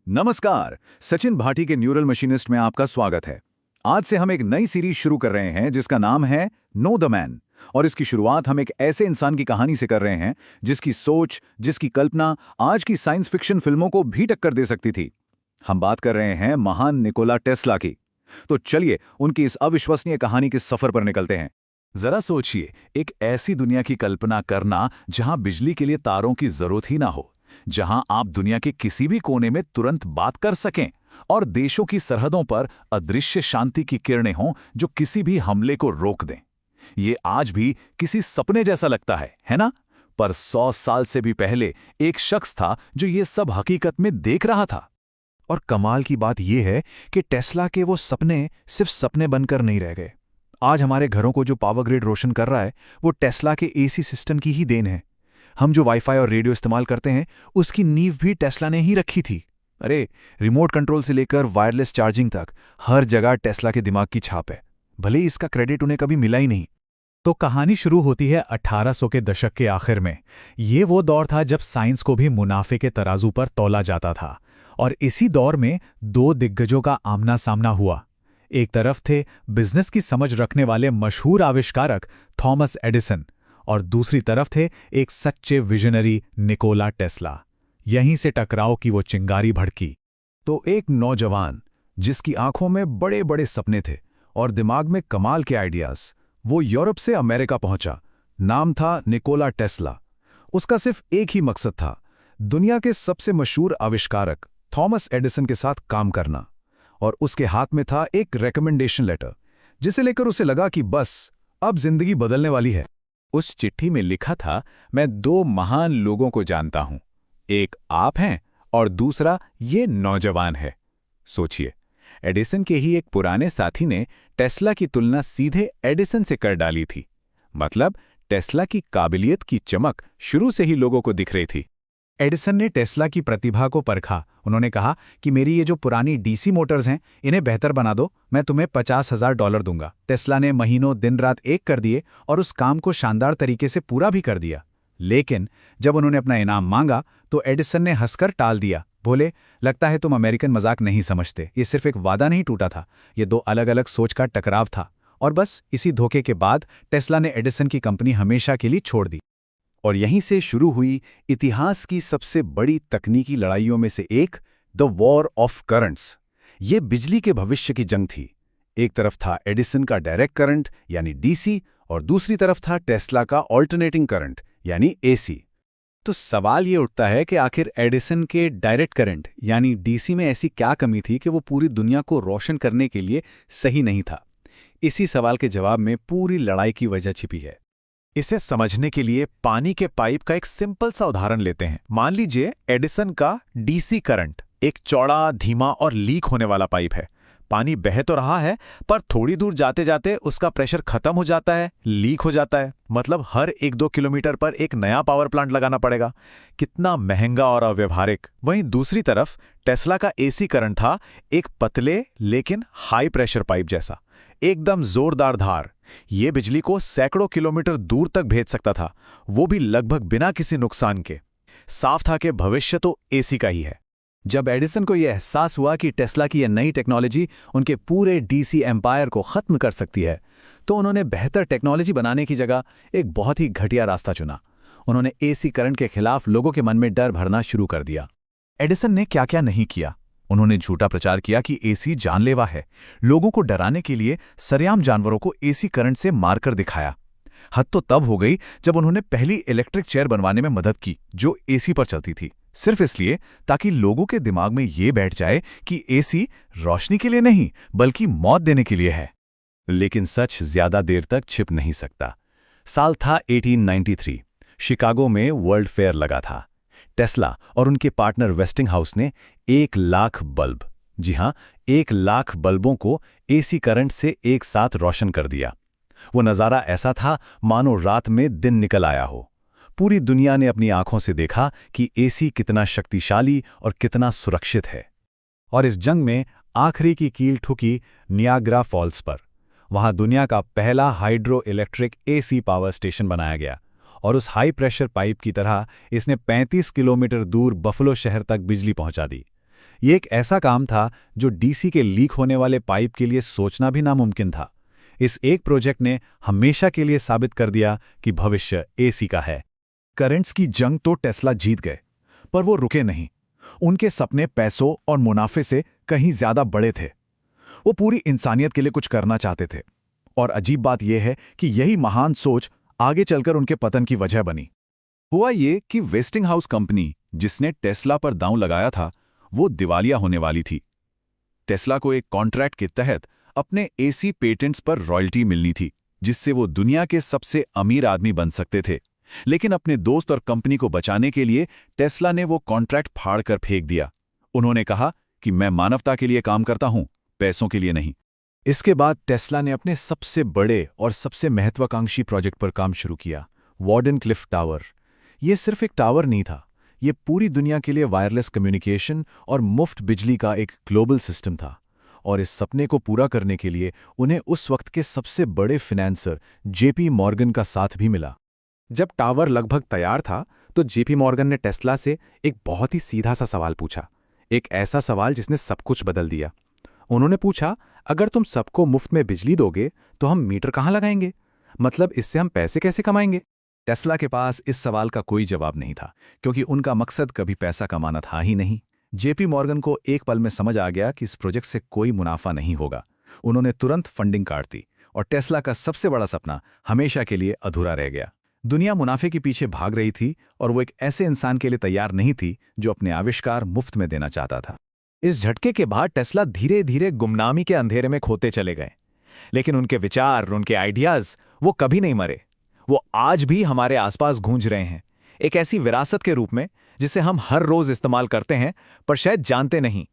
नमस्कार। सचिन भाटी के neural machinist में आपका स्वागत है। आज से हम एक नई सीरीज शुरू कर रहे हैं जिसका नाम है नो द मैन। और इसकी शुरुआत हम एक ऐसे इंसान की कहानी से कर रहे हैं जिसकी सोच, जिसकी कल्पना आज की साइंस फिक्शन फिल्मों को भी टक्कर दे सकती थी। हम बात कर रहे हैं महान निकोला टेस्ला की। तो चलिए उनकी इस अविश्वसनीय कहानी के सफर पर निकलते हैं। जरा सोचिए, एक ऐसी दुनिया की कल्पना करना जहां बिजली के लिए तारों की जरूरत ही ना हो, जहां आप दुनिया के किसी भी कोने में तुरंत बात कर सकें और देशों की सरहदों पर अदृश्य शांति की किरणें हों जो किसी भी हमले को रोक दें। ये आज भी किसी सपने जैसा लगता है ना? पर 100 साल से भी पहले एक शख्स था जो ये सब हकीकत में देख रहा था। और कमाल की बात यह है कि टेस्ला के वो सपने सिर्फ सपने बनकर नहीं रह गए। आज हमारे घरों को जो पावर ग्रिड रोशन कर रहा है वो टेस्ला के एसी सिस्टम की ही देन है। हम जो वाईफाई और रेडियो इस्तेमाल करते हैं उसकी नींव भी टेस्ला ने ही रखी थी। अरे, रिमोट कंट्रोल से लेकर वायरलेस चार्जिंग तक हर जगह टेस्ला के दिमाग की छाप है, भले ही इसका क्रेडिट उन्हें कभी मिला ही नहीं। तो कहानी शुरू होती है 1800 के दशक के आखिर में। ये वो दौर था जब साइंस को भी मुनाफे के तराजू पर तौला जाता था। और इसी दौर में दो दिग्गजों का आमना सामना हुआ। एक तरफ थे बिजनेस की समझ रखने वाले मशहूर आविष्कारक थॉमस एडिसन, और दूसरी तरफ थे एक सच्चे विजनरी निकोला टेस्ला। यहीं से टकराव की वो चिंगारी भड़की। तो एक नौजवान जिसकी आंखों में बड़े बड़े सपने थे और दिमाग में कमाल के आइडियाज, वो यूरोप से अमेरिका पहुंचा। नाम था निकोला टेस्ला। उसका सिर्फ एक ही मकसद था, दुनिया के सबसे मशहूर आविष्कारक थॉमस एडिसन के साथ काम करना। और उसके हाथ में था एक रिकमेंडेशन लेटर, जिसे लेकर उसे लगा कि बस अब जिंदगी बदलने वाली है। उस चिट्ठी में लिखा था, मैं दो महान लोगों को जानता हूं, एक आप हैं और दूसरा ये नौजवान है। सोचिए, एडिसन के ही एक पुराने साथी ने टेस्ला की तुलना सीधे एडिसन से कर डाली थी। मतलब टेस्ला की काबिलियत की चमक शुरू से ही लोगों को दिख रही थी। एडिसन ने टेस्ला की प्रतिभा को परखा। उन्होंने कहा कि मेरी ये जो पुरानी डीसी मोटर्स हैं, इन्हें बेहतर बना दो, मैं तुम्हें $50,000 दूंगा। टेस्ला ने महीनों दिन रात एक कर दिए और उस काम को शानदार तरीके से पूरा भी कर दिया। लेकिन जब उन्होंने अपना इनाम मांगा तो एडिसन ने हंसकर टाल दिया। बोले, लगता है तुम अमेरिकन मजाक नहीं समझते, ये सिर्फ एक वादा नहीं टूटा था, ये दो अलग अलग सोच का टकराव था। और बस इसी धोखे के बाद टेस्ला ने एडिसन की कंपनी हमेशा के लिए छोड़ दी। और यहीं से शुरू हुई इतिहास की सबसे बड़ी तकनीकी लड़ाइयों में से एक, द वॉर ऑफ करंट्स। ये बिजली के भविष्य की जंग थी। एक तरफ था एडिसन का डायरेक्ट करंट यानी डीसी, और दूसरी तरफ था टेस्ला का ऑल्टरनेटिंग करंट यानी एसी। तो सवाल ये उठता है कि आखिर एडिसन के डायरेक्ट करंट यानी डीसी में ऐसी क्या कमी थी कि वो पूरी दुनिया को रोशन करने के लिए सही नहीं था? इसी सवाल के जवाब में पूरी लड़ाई की वजह छिपी है। इसे समझने के लिए पानी के पाइप का एक सिंपल सा उदाहरण लेते हैं। मान लीजिए एडिसन का डीसी करंट एक चौड़ा, धीमा और लीक होने वाला पाइप है। पानी बह तो रहा है, पर थोड़ी दूर जाते जाते उसका प्रेशर खत्म हो जाता है, लीक हो जाता है। मतलब हर 1-2 किलोमीटर पर एक नया पावर प्लांट लगाना पड़ेगा। कितना महंगा और अव्यवहारिक। वहीं दूसरी तरफ टेस्ला का एसी करंट था, एक पतले लेकिन हाई प्रेशर पाइप जैसा, एकदम जोरदार धार। ये बिजली को सैकड़ों किलोमीटर दूर तक भेज सकता था, वो भी लगभग बिना किसी नुकसान के। साफ था कि भविष्य तो एसी का ही है। जब एडिसन को यह एहसास हुआ कि टेस्ला की यह नई टेक्नोलॉजी उनके पूरे डीसी एम्पायर को खत्म कर सकती है, तो उन्होंने बेहतर टेक्नोलॉजी बनाने की जगह एक बहुत ही घटिया रास्ता चुना। उन्होंने एसी करंट के खिलाफ लोगों के मन में डर भरना शुरू कर दिया। एडिसन ने क्या क्या नहीं किया। उन्होंने झूठा प्रचार किया कि एसी जानलेवा है। लोगों को डराने के लिए सरेआम जानवरों को एसी करंट से मारकर दिखाया। हद तो तब हो गई जब उन्होंने पहली इलेक्ट्रिक चेयर बनवाने में मदद की जो एसी पर चलती थी, सिर्फ इसलिए ताकि लोगों के दिमाग में ये बैठ जाए कि एसी रोशनी के लिए नहीं बल्कि मौत देने के लिए है। लेकिन सच ज्यादा देर तक छिप नहीं सकता। साल था 1893। शिकागो में वर्ल्ड फेयर लगा था। टेस्ला और उनके पार्टनर वेस्टिंगहाउस ने 1,00,000 बल्ब, जी हां, 1,00,000 बल्बों को एसी करंट से एक साथ रोशन कर दिया। वो नज़ारा ऐसा था मानो रात में दिन निकल आया हो। पूरी दुनिया ने अपनी आंखों से देखा कि एसी कितना शक्तिशाली और कितना सुरक्षित है। और इस जंग में आखिरी की कील ठुकी नियाग्रा फॉल्स पर। वहां दुनिया का पहला hydro electric AC power station बनाया गया, और उस हाई प्रेशर पाइप की तरह इसने 35 किलोमीटर दूर बफलो शहर तक बिजली पहुंचा दी। ये एक ऐसा काम था जो डीसी के लीक होने वाले पाइप के लिए सोचना भी नामुमकिन था। इस एक प्रोजेक्ट ने हमेशा के लिए साबित कर दिया कि भविष्य एसी का है। करंट्स की जंग तो टेस्ला जीत गए, पर वो रुके नहीं। उनके सपने पैसों और मुनाफे से कहीं ज्यादा बड़े थे। वो पूरी इंसानियत के लिए कुछ करना चाहते थे। और अजीब बात यह है कि यही महान सोच आगे चलकर उनके पतन की वजह बनी। हुआ ये कि वेस्टिंगहाउस कंपनी, जिसने टेस्ला पर दांव लगाया था, वो दिवालिया होने वाली थी। टेस्ला को एक कॉन्ट्रैक्ट के तहत अपने एसी पेटेंट्स पर रॉयल्टी मिलनी थी, जिससे वो दुनिया के सबसे अमीर आदमी बन सकते थे। लेकिन अपने दोस्त और कंपनी को बचाने के लिए टेस्ला ने वो कॉन्ट्रैक्ट फाड़ कर फेंक दिया। उन्होंने कहा कि मैं मानवता के लिए काम करता हूं, पैसों के लिए नहीं। इसके बाद टेस्ला ने अपने सबसे बड़े और सबसे महत्वाकांक्षी प्रोजेक्ट पर काम शुरू किया, वार्डनक्लिफ टावर। ये सिर्फ एक टावर नहीं था, ये पूरी दुनिया के लिए वायरलेस कम्युनिकेशन और मुफ्त बिजली का एक ग्लोबल सिस्टम था। और इस सपने को पूरा करने के लिए उन्हें उस वक्त के सबसे बड़े फिनेंसर जेपी मॉर्गन का साथ भी मिला। जब टावर लगभग तैयार था तो जेपी मॉर्गन ने टेस्ला से एक बहुत ही सीधा सा सवाल पूछा, एक ऐसा सवाल जिसने सब कुछ बदल दिया। उन्होंने पूछा, अगर तुम सबको मुफ्त में बिजली दोगे तो हम मीटर कहाँ लगाएंगे? मतलब इससे हम पैसे कैसे कमाएंगे? टेस्ला के पास इस सवाल का कोई जवाब नहीं था, क्योंकि उनका मकसद कभी पैसा कमाना था ही नहीं। जेपी मॉर्गन को एक पल में समझ आ गया कि इस प्रोजेक्ट से कोई मुनाफा नहीं होगा। उन्होंने तुरंत फंडिंग काट दी और टेस्ला का सबसे बड़ा सपना हमेशा के लिए अधूरा रह गया। दुनिया मुनाफे के पीछे भाग रही थी और वो एक ऐसे इंसान के लिए तैयार नहीं थी जो अपने आविष्कार मुफ्त में देना चाहता था। इस झटके के बाद टेस्ला धीरे धीरे गुमनामी के अंधेरे में खोते चले गए। लेकिन उनके विचार, उनके आइडियाज, वो कभी नहीं मरे। वो आज भी हमारे आसपास गूंज रहे हैं, एक ऐसी विरासत के रूप में जिसे हम हर रोज इस्तेमाल करते हैं पर शायद जानते नहीं।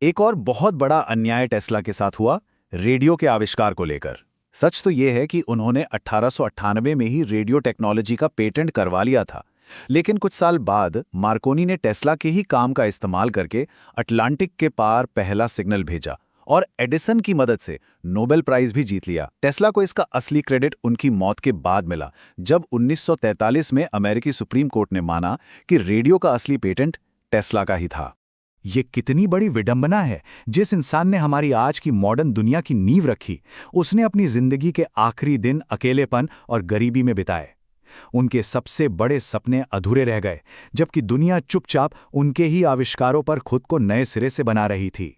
एक और बहुत बड़ा अन्याय टेस्ला के साथ हुआ रेडियो के आविष्कार को लेकर। सच तो यह है कि उन्होंने 1898 में ही रेडियो टेक्नोलॉजी का पेटेंट करवा लिया था, लेकिन कुछ साल बाद मार्कोनी ने टेस्ला के ही काम का इस्तेमाल करके अटलांटिक के पार पहला सिग्नल भेजा और एडिसन की मदद से नोबेल प्राइज भी जीत लिया। टेस्ला को इसका असली क्रेडिट उनकी मौत के बाद मिला, जब 1943 में अमेरिकी सुप्रीम कोर्ट ने माना कि रेडियो का असली पेटेंट टेस्ला का ही था। ये कितनी बड़ी विडंबना है। जिस इंसान ने हमारी आज की मॉडर्न दुनिया की नींव रखी, उसने अपनी जिंदगी के आखिरी दिन अकेलेपन और गरीबी में बिताए। उनके सबसे बड़े सपने अधूरे रह गए, जबकि दुनिया चुपचाप उनके ही आविष्कारों पर खुद को नए सिरे से बना रही थी।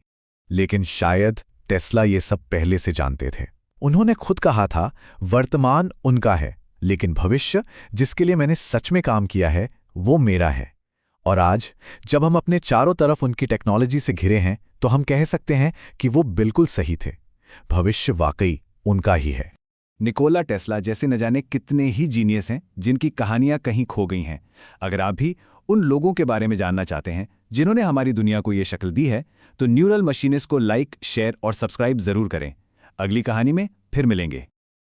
लेकिन शायद टेस्ला ये सब पहले से जानते थे। उन्होंने खुद कहा था, वर्तमान उनका है, लेकिन भविष्य जिसके लिए मैंने सच में काम किया है वो मेरा है। और आज जब हम अपने चारों तरफ उनकी टेक्नोलॉजी से घिरे हैं तो हम कह सकते हैं कि वो बिल्कुल सही थे। भविष्य वाकई उनका ही है। निकोला टेस्ला जैसे न जाने कितने ही जीनियस हैं जिनकी कहानियां कहीं खो गई हैं। अगर आप भी उन लोगों के बारे में जानना चाहते हैं जिन्होंने हमारी दुनिया को ये शक्ल दी है, तो न्यूरल मशीनिस्ट को लाइक, शेयर और सब्सक्राइब जरूर करें। अगली कहानी में फिर मिलेंगे।